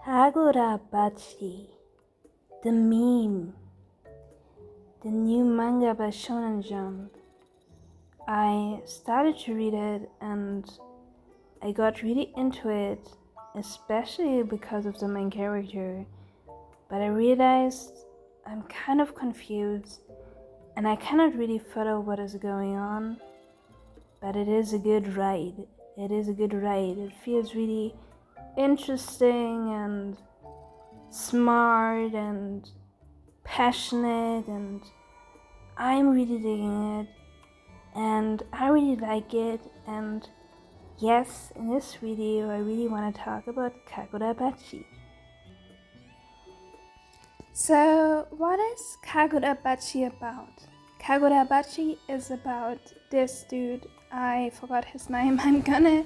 Kagurabachi, the meme, the new manga by Shonen Jump. I started to read it and I got really into it, especially because of the main character. But I realized I'm kind of confused and I cannot really follow what is going on. But it is a good ride. It feels really interesting and smart and passionate, and I'm really digging it and I really like it. And yes, in this video I really want to talk about Kagurabachi. So what is Kagurabachi about? Kagurabachi is about this dude. I forgot his name. I'm gonna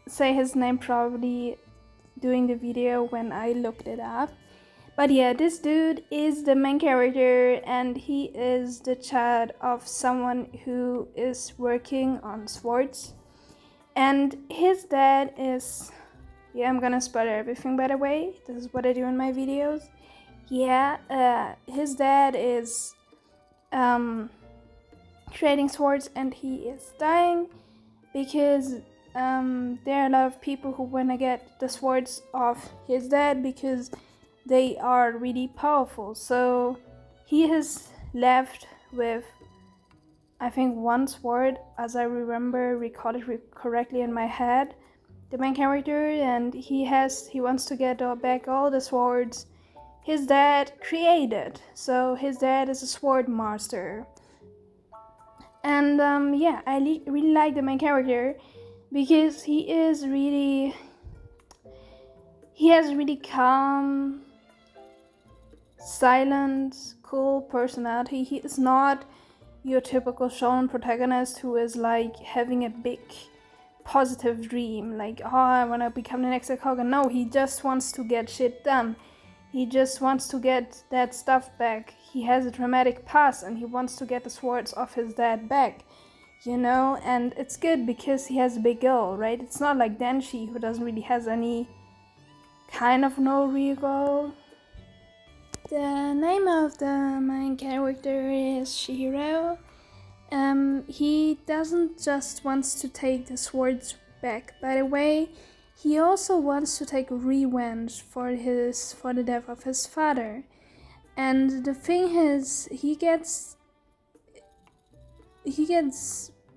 say his name probably doing the video when I looked it up. But yeah, this dude is the main character and he is the child of someone who is working on swords. And his dad is... yeah, I'm gonna spoil everything, by the way. This is what I do in my videos. Yeah, his dad is creating swords and he is dying because there are a lot of people who want to get the swords of his dad because they are really powerful. So he is left with, I think, one sword, as I recorded correctly in my head, the main character, and he wants to get back all the swords his dad created. So his dad is a sword master. And yeah, I really like the main character because he has really calm, silent, cool personality. He is not your typical shonen protagonist who is like having a big positive dream, like, oh, I want to become the next Hokage. No, he just wants to get shit done. He just wants to get that stuff back. He has a dramatic past and he wants to get the swords of his dad back, you know? And it's good because he has a big goal, right? It's not like Denshi, who doesn't really has any kind of no real goal. The name of the main character is Shihiro. He doesn't just wants to take the swords back, by the way. He also wants to take revenge for the death of his father. And the thing is, he gets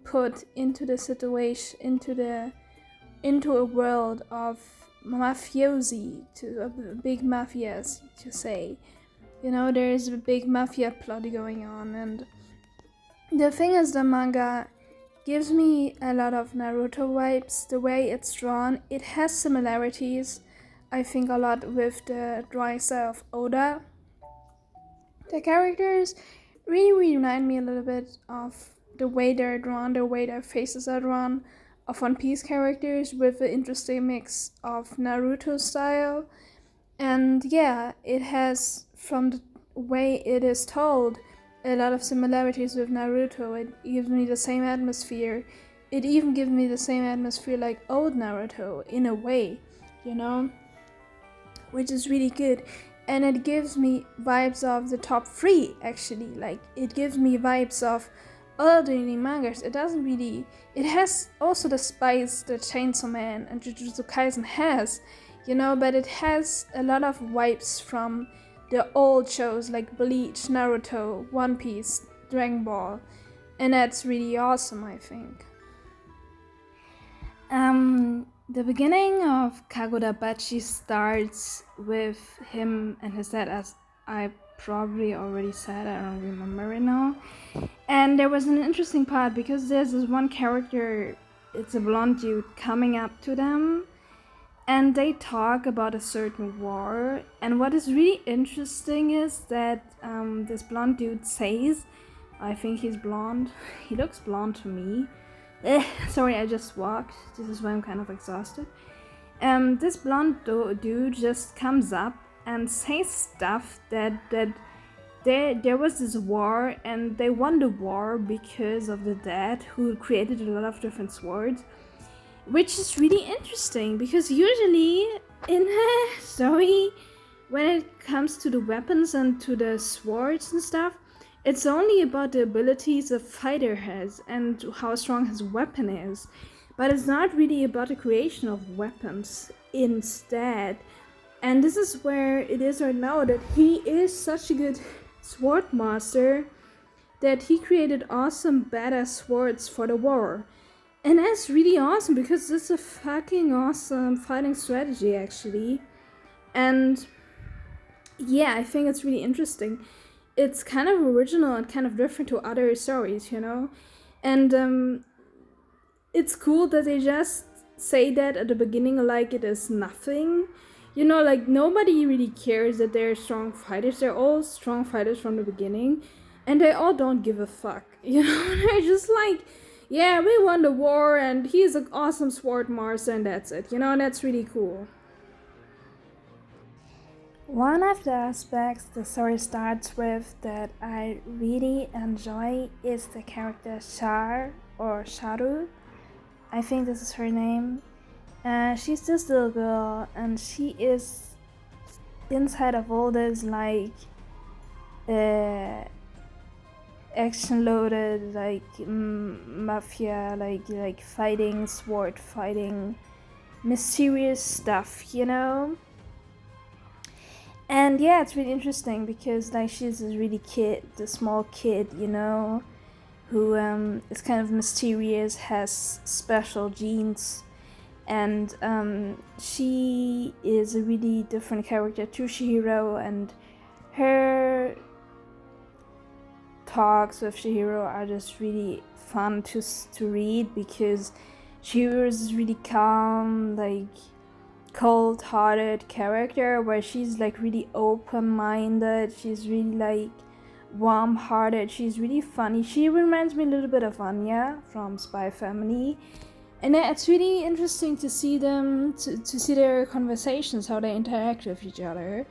put into the situation, into a world of mafiosi, to a big mafias, to say. You know, there is a big mafia plot going on, and the thing is, the manga gives me a lot of Naruto vibes. The way it's drawn, it has similarities, I think, a lot with the drawing style of Oda. The characters really remind me a little bit of the way they're drawn, the way their faces are drawn, of One Piece characters, with an interesting mix of Naruto style. And yeah, it has, from the way it is told, a lot of similarities with Naruto. It gives me the same atmosphere. It even gives me the same atmosphere like old Naruto, in a way, you know? Which is really good. And it gives me vibes of the top 3, actually. Like, it gives me vibes of other mangas. It doesn't really... it has also the spice that Chainsaw Man and Jujutsu Kaisen has, you know? But it has a lot of vibes from the old shows like Bleach, Naruto, One Piece, Dragon Ball, and that's really awesome, I think. The beginning of Kagurabachi starts with him and his dad, as I probably already said, I don't remember right now. And there was an interesting part because there's this one character, it's a blonde dude, coming up to them. And they talk about a certain war. And what is really interesting is that this blonde dude says, I think he's blonde. He looks blonde to me. Sorry, I just walked. This is why I'm kind of exhausted. This blonde dude just comes up and says stuff that there was this war and they won the war because of the dad who created a lot of different swords. which is really interesting because usually in a story, when it comes to the weapons and to the swords and stuff, it's only about the abilities a fighter has and how strong his weapon is. But it's not really about the creation of weapons instead. And this is where it is right now, that he is such a good sword master that he created awesome badass swords for the war. And that's really awesome because it's a fucking awesome fighting strategy actually. And yeah, I think it's really interesting. It's kind of original and kind of different to other stories, you know? And it's cool that they just say that at the beginning like it is nothing. You know, like nobody really cares that they're strong fighters. They're all strong fighters from the beginning. And they all don't give a fuck. You know, they're just like, yeah, we won the war and he's an awesome sword master and that's it. You know, that's really cool. One of the aspects the story starts with that I really enjoy is the character Char or Sharu. I think this is her name. She's this little girl and she is inside of all this like action loaded like mafia like fighting, sword fighting, mysterious stuff, you know? And yeah, it's really interesting because like she's this really the small kid, you know, who is kind of mysterious, has special genes, and she is a really different character to Chihiro, and her talks with Chihiro are just really fun to read because Chihiro is really calm, like cold-hearted character where she's like really open-minded, she's really like warm-hearted, she's really funny. She reminds me a little bit of Anya from Spy Family, and it's really interesting to see them to see their conversations, how they interact with each other,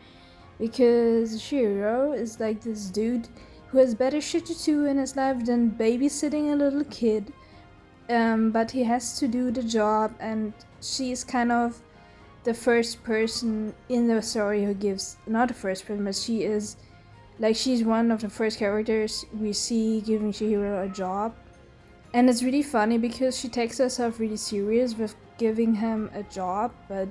because Shiro is like this dude who has better shit to do in his life than babysitting a little kid, but he has to do the job, and she's kind of the first person in the story who gives, not the first person, but she is like, she's one of the first characters we see giving Chihiro a job. And it's really funny because she takes herself really serious with giving him a job, but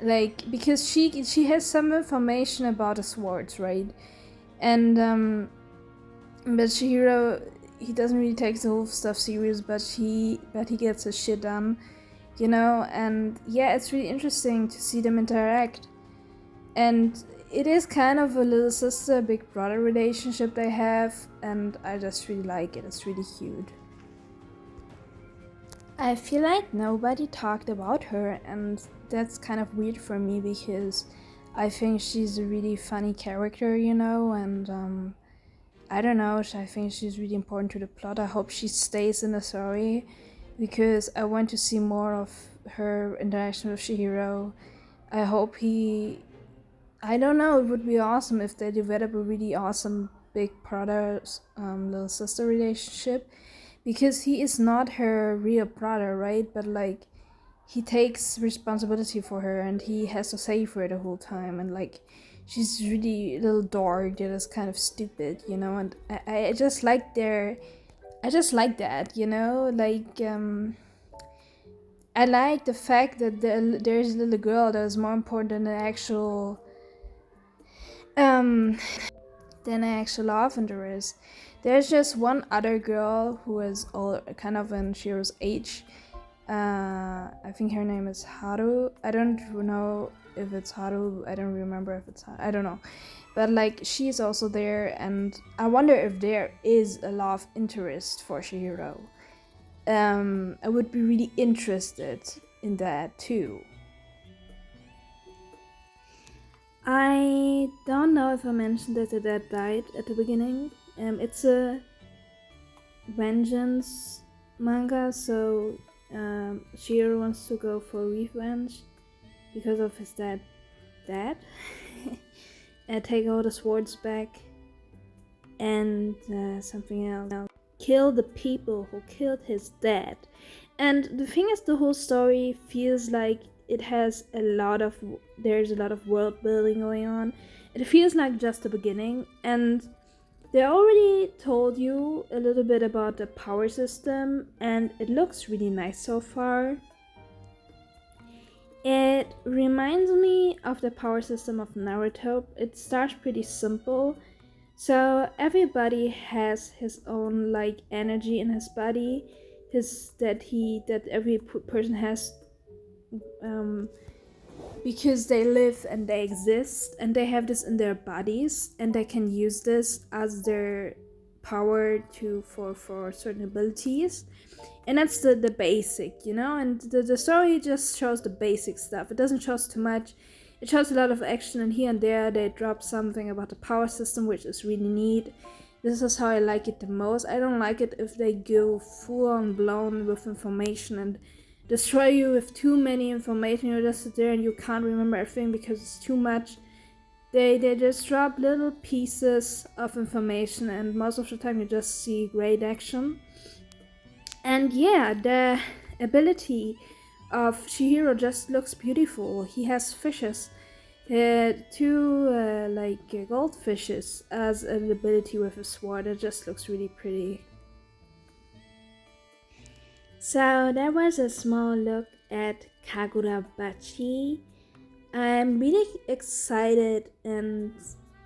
like because she has some information about the swords, right? And but Chihiro, he doesn't really take the whole stuff serious, but he gets his shit done, you know? And yeah, it's really interesting to see them interact. And it is kind of a little sister, big brother relationship they have, and I just really like it. It's really cute. I feel like nobody talked about her, and that's kind of weird for me because I think she's a really funny character, you know, and I don't know, I think she's really important to the plot. I hope she stays in the story because I want to see more of her interaction with Chihiro. I hope I don't know, it would be awesome if they develop a really awesome big brother little sister relationship, because he is not her real brother, right? But like he takes responsibility for her and he has to save her the whole time, and like she's really a little dork that is kind of stupid, you know, and I just like that, you know, like I like the fact that there's a little girl that is more important than an actual love interest. There's just one other girl who is all kind of in Shiro's age. I think her name is Haru. I don't know if it's Haru. I don't remember if it's Haru. I don't know. But like she's also there, and I wonder if there is a love interest for Chihiro. I would be really interested in that too. I don't know if I mentioned that the dad died at the beginning. It's a vengeance manga, so Shiro wants to go for revenge because of his dad and take all the swords back, and something else, kill the people who killed his dad. And the thing is, the whole story feels like there's a lot of world building going on. It feels like just the beginning, and they already told you a little bit about the power system, and it looks really nice so far. It reminds me of the power system of Naruto. It starts pretty simple. So everybody has his own like energy in his body, that every person has, because they live and they exist and they have this in their bodies and they can use this as their power for certain abilities. And that's the basic, and the story just shows the basic stuff. It doesn't show too much. It shows a lot of action, and here and there they drop something about the power system, which is really neat. This is how I like it the most. I don't like it if they go full on blown with information and destroy you with too many information. You just sit there and you can't remember everything because it's too much. They just drop little pieces of information, and most of the time you just see great action. And yeah, the ability of Chihiro just looks beautiful. He has fishes, two goldfishes as an ability with a sword. It just looks really pretty. So that was a small look at Kagurabachi. I'm really excited and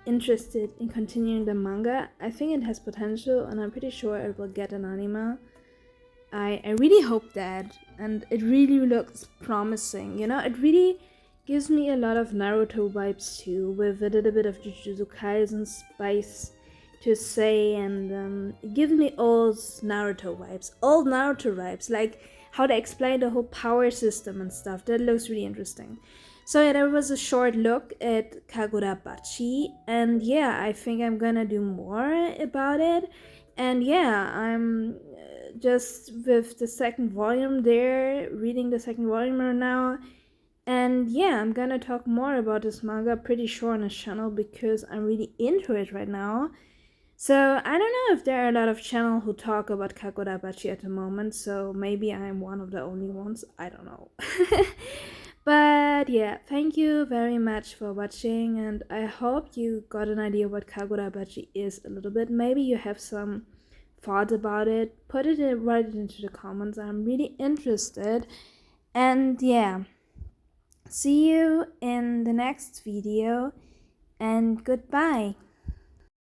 interested in continuing the manga. I think it has potential, and I'm pretty sure it will get an anime. I really hope that, and it really looks promising. It really gives me a lot of Naruto vibes too, with a little bit of Jujutsu Kaisen spice to say, and it gives me old Naruto vibes, like how they explain the whole power system and stuff. That looks really interesting. So yeah, that was a short look at Kagurabachi, and yeah, I think I'm gonna do more about it. And yeah, I'm just with the second volume there, reading the second volume right now. And yeah, I'm gonna talk more about this manga pretty sure on this channel because I'm really into it right now. So I don't know if there are a lot of channels who talk about Kagurabachi at the moment, so maybe I'm one of the only ones, I don't know. But yeah, thank you very much for watching, and I hope you got an idea what Kagurabachi is a little bit. Maybe you have some thoughts about it. Write it into the comments. I'm really interested. And yeah, see you in the next video, and goodbye.